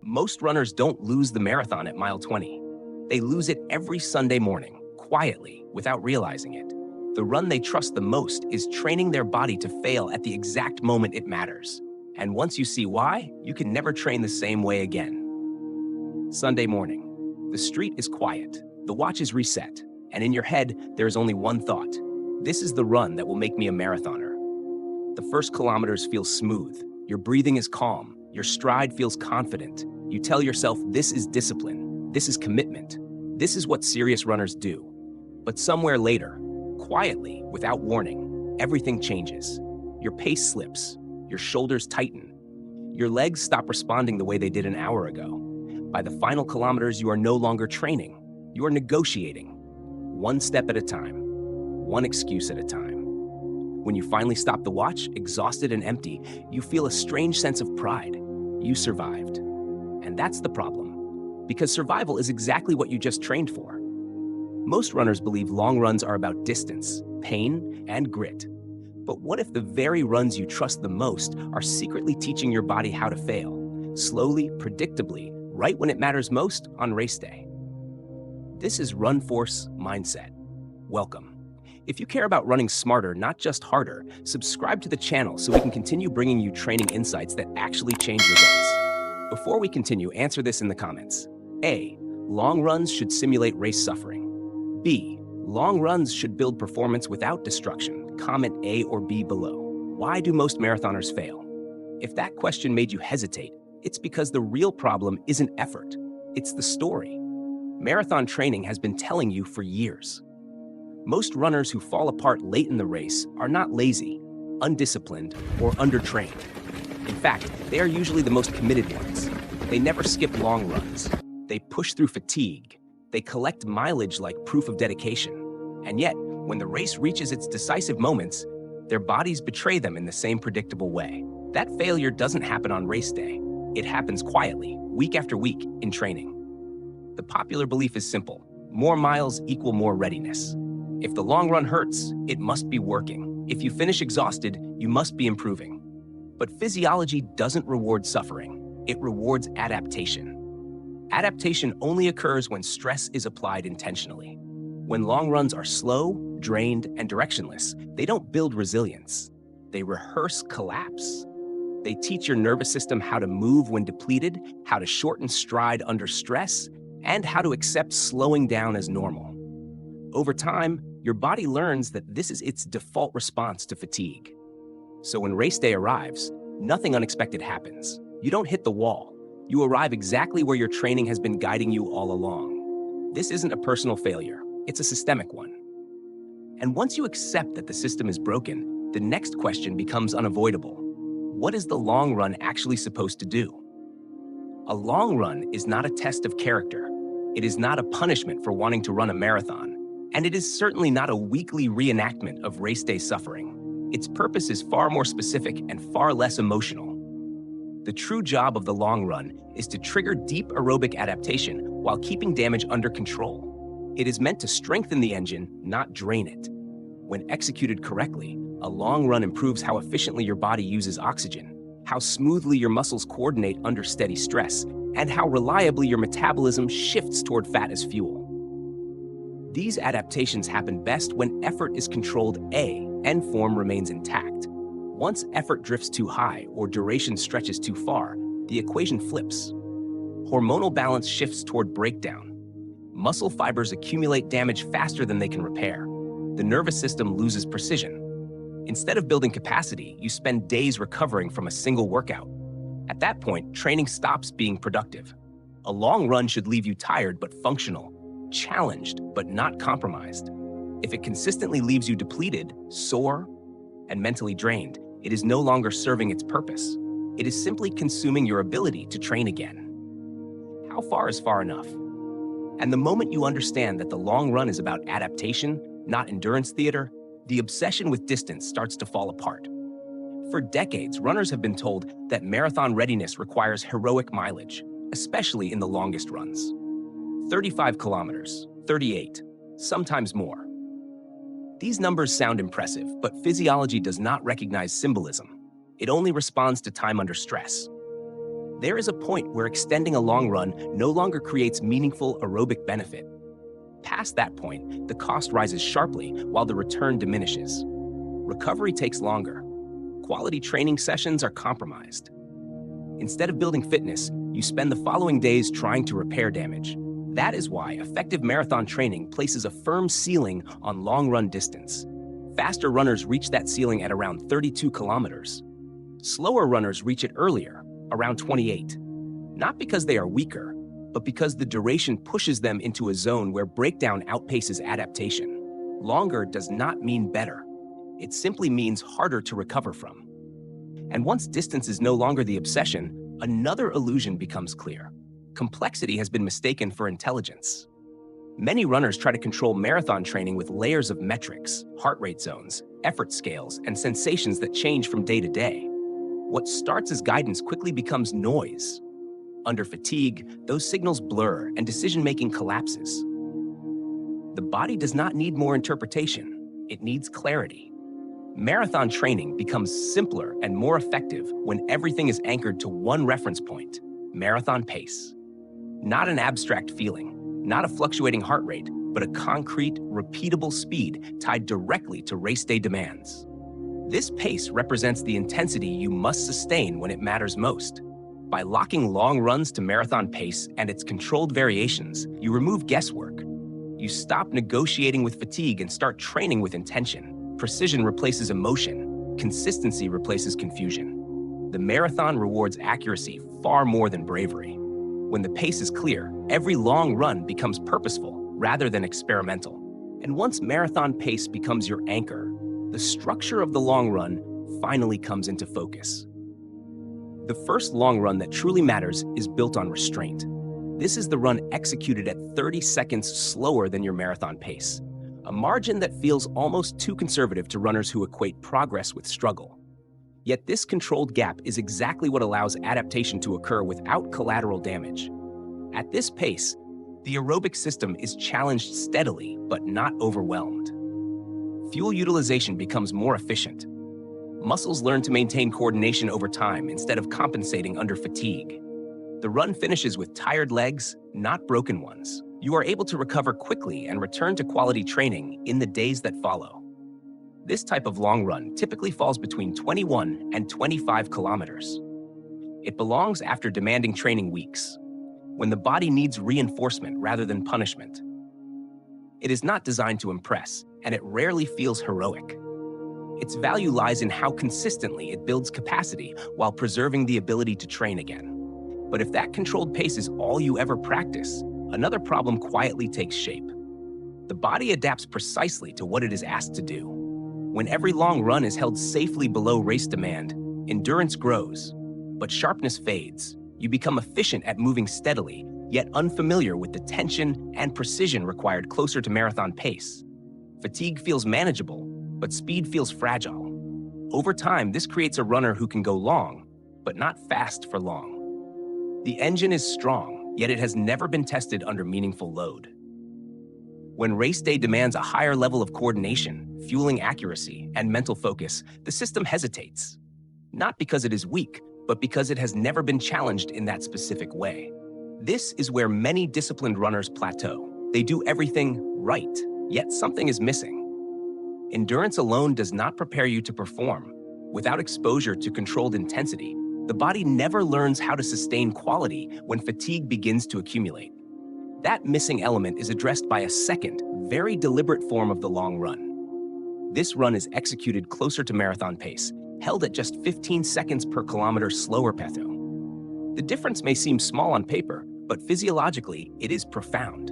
Most runners don't lose the marathon at mile 20. They lose it every Sunday morning, quietly, without realizing it. The run they trust the most is training their body to fail at the exact moment it matters. And once you see why, you can never train the same way again. Sunday morning. The street is quiet, the watch is reset, and in your head, there is only one thought. This is the run that will make me a marathoner. The first kilometers feel smooth, your breathing is calm, your stride feels confident. You tell yourself this is discipline, this is commitment, this is what serious runners do. But somewhere later, quietly, without warning, everything changes. Your pace slips, your shoulders tighten, your legs stop responding the way they did an hour ago. By the final kilometers, you are no longer training, you are negotiating. One step at a time, one excuse at a time. When you finally stop the watch, exhausted and empty, you feel a strange sense of pride. You survived. And that's the problem, because survival is exactly what you just trained for. Most runners believe long runs are about distance, pain, and grit. But what if the very runs you trust the most are secretly teaching your body how to fail, slowly, predictably, right when it matters most on race day? This is Run Force Mindset. Welcome. If you care about running smarter, not just harder, subscribe to the channel so we can continue bringing you training insights that actually change results. Before we continue, answer this in the comments. A. Long runs should simulate race suffering. B. Long runs should build performance without destruction. Comment A or B below. Why do most marathoners fail? If that question made you hesitate, it's because the real problem isn't effort, it's the story. Marathon training has been telling you for years. Most runners who fall apart late in the race are not lazy, undisciplined, or undertrained. In fact, they are usually the most committed ones. They never skip long runs. They push through fatigue. They collect mileage like proof of dedication. And yet, when the race reaches its decisive moments, their bodies betray them in the same predictable way. That failure doesn't happen on race day. It happens quietly, week after week, in training. The popular belief is simple. More miles equal more readiness. If the long run hurts, it must be working. If you finish exhausted, you must be improving. But physiology doesn't reward suffering. It rewards adaptation. Adaptation only occurs when stress is applied intentionally. When long runs are slow, drained, and directionless, they don't build resilience. They rehearse collapse. They teach your nervous system how to move when depleted, how to shorten stride under stress, and how to accept slowing down as normal. Over time, your body learns that this is its default response to fatigue. So when race day arrives, nothing unexpected happens. You don't hit the wall. You arrive exactly where your training has been guiding you all along. This isn't a personal failure. It's a systemic one. And once you accept that the system is broken, the next question becomes unavoidable. What is the long run actually supposed to do? A long run is not a test of character. It is not a punishment for wanting to run a marathon. And it is certainly not a weekly reenactment of race day suffering. Its purpose is far more specific and far less emotional. The true job of the long run is to trigger deep aerobic adaptation while keeping damage under control. It is meant to strengthen the engine, not drain it. When executed correctly, a long run improves how efficiently your body uses oxygen, how smoothly your muscles coordinate under steady stress, and how reliably your metabolism shifts toward fat as fuel. These adaptations happen best when effort is controlled and form remains intact. Once effort drifts too high or duration stretches too far, the equation flips. Hormonal balance shifts toward breakdown. Muscle fibers accumulate damage faster than they can repair. The nervous system loses precision. Instead of building capacity, you spend days recovering from a single workout. At that point, training stops being productive. A long run should leave you tired but functional, challenged but not compromised. If it consistently leaves you depleted, sore, and mentally drained, it is no longer serving its purpose. It is simply consuming your ability to train again. How far is far enough? And the moment you understand that the long run is about adaptation, not endurance theater, the obsession with distance starts to fall apart. For decades, runners have been told that marathon readiness requires heroic mileage, especially in the longest runs. 35 kilometers, 38, sometimes more. These numbers sound impressive, but physiology does not recognize symbolism. It only responds to time under stress. There is a point where extending a long run no longer creates meaningful aerobic benefit. Past that point, the cost rises sharply while the return diminishes. Recovery takes longer. Quality training sessions are compromised. Instead of building fitness, you spend the following days trying to repair damage. That is why effective marathon training places a firm ceiling on long-run distance. Faster runners reach that ceiling at around 32 kilometers. Slower runners reach it earlier, around 28. Not because they are weaker, but because the duration pushes them into a zone where breakdown outpaces adaptation. Longer does not mean better. It simply means harder to recover from. And once distance is no longer the obsession, another illusion becomes clear. Complexity has been mistaken for intelligence. Many runners try to control marathon training with layers of metrics, heart rate zones, effort scales, and sensations that change from day to day. What starts as guidance quickly becomes noise. Under fatigue, those signals blur and decision-making collapses. The body does not need more interpretation, it needs clarity. Marathon training becomes simpler and more effective when everything is anchored to one reference point: marathon pace. Not an abstract feeling, not a fluctuating heart rate, but a concrete, repeatable speed tied directly to race day demands. This pace represents the intensity you must sustain when it matters most. By locking long runs to marathon pace and its controlled variations, you remove guesswork. You stop negotiating with fatigue and start training with intention. Precision replaces emotion. Consistency replaces confusion. The marathon rewards accuracy far more than bravery. When the pace is clear, every long run becomes purposeful rather than experimental. And once marathon pace becomes your anchor, the structure of the long run finally comes into focus. The first long run that truly matters is built on restraint. This is the run executed at 30 seconds slower than your marathon pace, a margin that feels almost too conservative to runners who equate progress with struggle. Yet this controlled gap is exactly what allows adaptation to occur without collateral damage. At this pace, the aerobic system is challenged steadily but not overwhelmed. Fuel utilization becomes more efficient. Muscles learn to maintain coordination over time instead of compensating under fatigue. The run finishes with tired legs, not broken ones. You are able to recover quickly and return to quality training in the days that follow. This type of long run typically falls between 21 and 25 kilometers. It belongs after demanding training weeks, when the body needs reinforcement rather than punishment. It is not designed to impress, and it rarely feels heroic. Its value lies in how consistently it builds capacity while preserving the ability to train again. But if that controlled pace is all you ever practice, another problem quietly takes shape. The body adapts precisely to what it is asked to do. When every long run is held safely below race demand, endurance grows, but sharpness fades. You become efficient at moving steadily, yet unfamiliar with the tension and precision required closer to marathon pace. Fatigue feels manageable, but speed feels fragile. Over time, this creates a runner who can go long, but not fast for long. The engine is strong, yet it has never been tested under meaningful load. When race day demands a higher level of coordination, fueling accuracy, and mental focus, the system hesitates. Not because it is weak, but because it has never been challenged in that specific way. This is where many disciplined runners plateau. They do everything right, yet something is missing. Endurance alone does not prepare you to perform. Without exposure to controlled intensity, the body never learns how to sustain quality when fatigue begins to accumulate. That missing element is addressed by a second, very deliberate form of the long run. This run is executed closer to marathon pace, held at just 15 seconds per kilometer slower peso. The difference may seem small on paper, but physiologically, it is profound.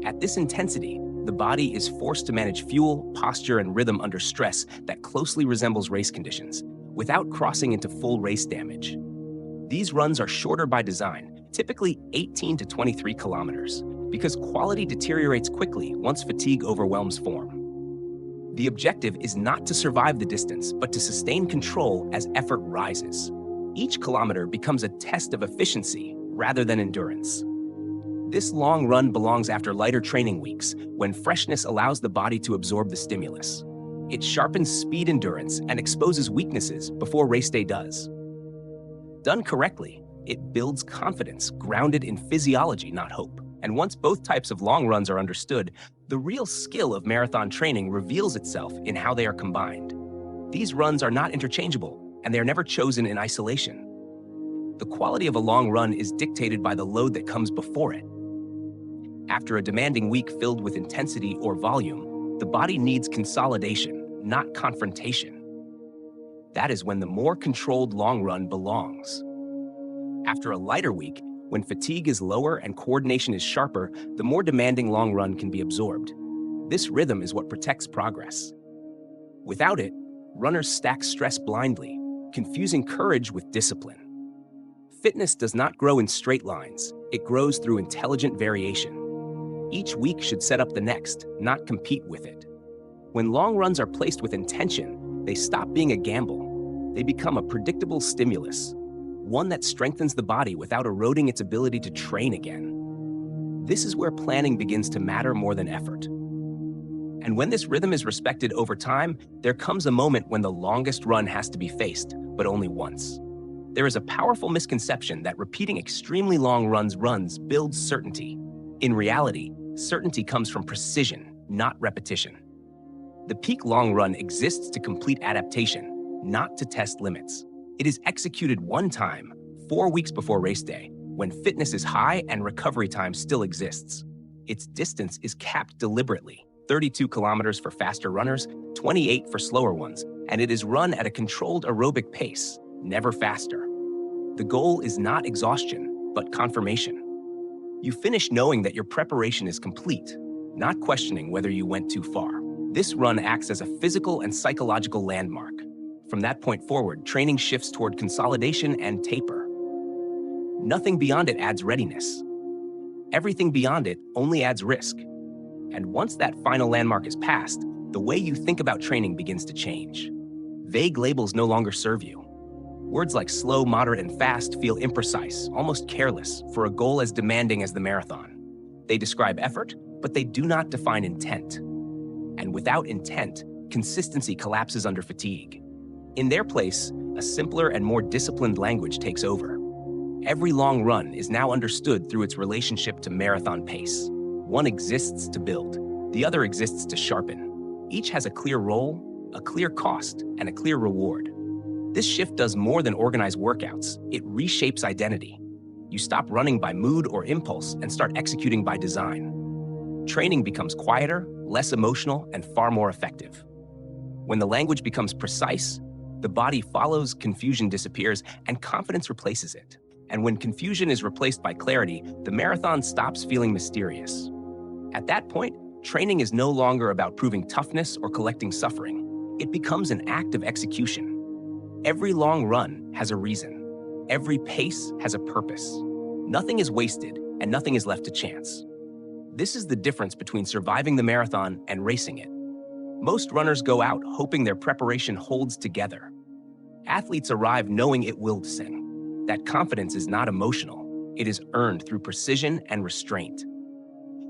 At this intensity, the body is forced to manage fuel, posture, and rhythm under stress that closely resembles race conditions, without crossing into full race damage. These runs are shorter by design, typically 18 to 23 kilometers, because quality deteriorates quickly once fatigue overwhelms form. The objective is not to survive the distance, but to sustain control as effort rises. Each kilometer becomes a test of efficiency rather than endurance. This long run belongs after lighter training weeks, when freshness allows the body to absorb the stimulus. It sharpens speed endurance and exposes weaknesses before race day does. Done correctly, It builds confidence grounded in physiology, not hope. And once both types of long runs are understood, the real skill of marathon training reveals itself in how they are combined. These runs are not interchangeable, and they are never chosen in isolation. The quality of a long run is dictated by the load that comes before it. After a demanding week filled with intensity or volume, the body needs consolidation, not confrontation. That is when the more controlled long run belongs. After a lighter week, when fatigue is lower and coordination is sharper, the more demanding long run can be absorbed. This rhythm is what protects progress. Without it, runners stack stress blindly, confusing courage with discipline. Fitness does not grow in straight lines, it grows through intelligent variation. Each week should set up the next, not compete with it. When long runs are placed with intention, they stop being a gamble. They become a predictable stimulus, one that strengthens the body without eroding its ability to train again. This is where planning begins to matter more than effort. And when this rhythm is respected over time, there comes a moment when the longest run has to be faced, but only once. There is a powerful misconception that repeating extremely long runs builds certainty. In reality, certainty comes from precision, not repetition. The peak long run exists to complete adaptation, not to test limits. It is executed one time, 4 weeks before race day, when fitness is high and recovery time still exists. Its distance is capped deliberately, 32 kilometers for faster runners, 28 for slower ones, and it is run at a controlled aerobic pace, never faster. The goal is not exhaustion, but confirmation. You finish knowing that your preparation is complete, not questioning whether you went too far. This run acts as a physical and psychological landmark. From that point forward, training shifts toward consolidation and taper. Nothing beyond it adds readiness. Everything beyond it only adds risk. And once that final landmark is passed, the way you think about training begins to change. Vague labels no longer serve you. Words like slow, moderate, and fast feel imprecise, almost careless, for a goal as demanding as the marathon. They describe effort, but they do not define intent. And without intent, consistency collapses under fatigue. In their place, a simpler and more disciplined language takes over. Every long run is now understood through its relationship to marathon pace. One exists to build, the other exists to sharpen. Each has a clear role, a clear cost, and a clear reward. This shift does more than organize workouts, it reshapes identity. You stop running by mood or impulse and start executing by design. Training becomes quieter, less emotional, and far more effective. When the language becomes precise, the body follows, confusion disappears, and confidence replaces it. And when confusion is replaced by clarity, the marathon stops feeling mysterious. At that point, training is no longer about proving toughness or collecting suffering. It becomes an act of execution. Every long run has a reason. Every pace has a purpose. Nothing is wasted, and nothing is left to chance. This is the difference between surviving the marathon and racing it. Most runners go out hoping their preparation holds together. Athletes arrive knowing it will sing. That confidence is not emotional. It is earned through precision and restraint.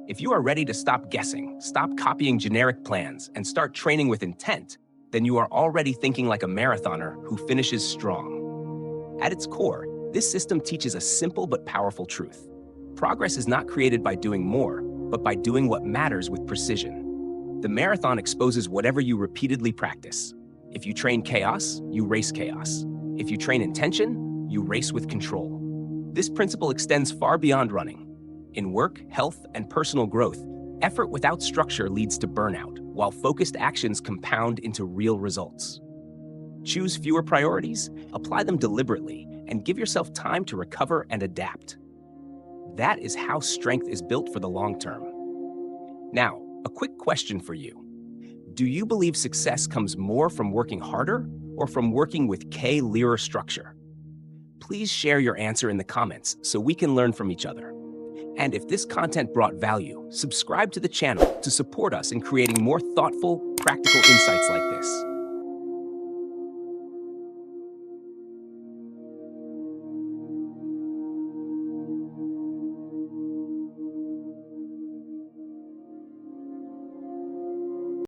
If you are ready to stop guessing, stop copying generic plans, and start training with intent, then you are already thinking like a marathoner who finishes strong. At its core, this system teaches a simple but powerful truth. Progress is not created by doing more, but by doing what matters with precision. The marathon exposes whatever you repeatedly practice. If you train chaos, you race chaos. If you train intention, you race with control. This principle extends far beyond running. In work, health, and personal growth, effort without structure leads to burnout, while focused actions compound into real results. Choose fewer priorities, apply them deliberately, and give yourself time to recover and adapt. That is how strength is built for the long term. Now, a quick question for you. Do you believe success comes more from working harder or from working with clearer structure? Please share your answer in the comments so we can learn from each other. And if this content brought value, subscribe to the channel to support us in creating more thoughtful, practical insights like this.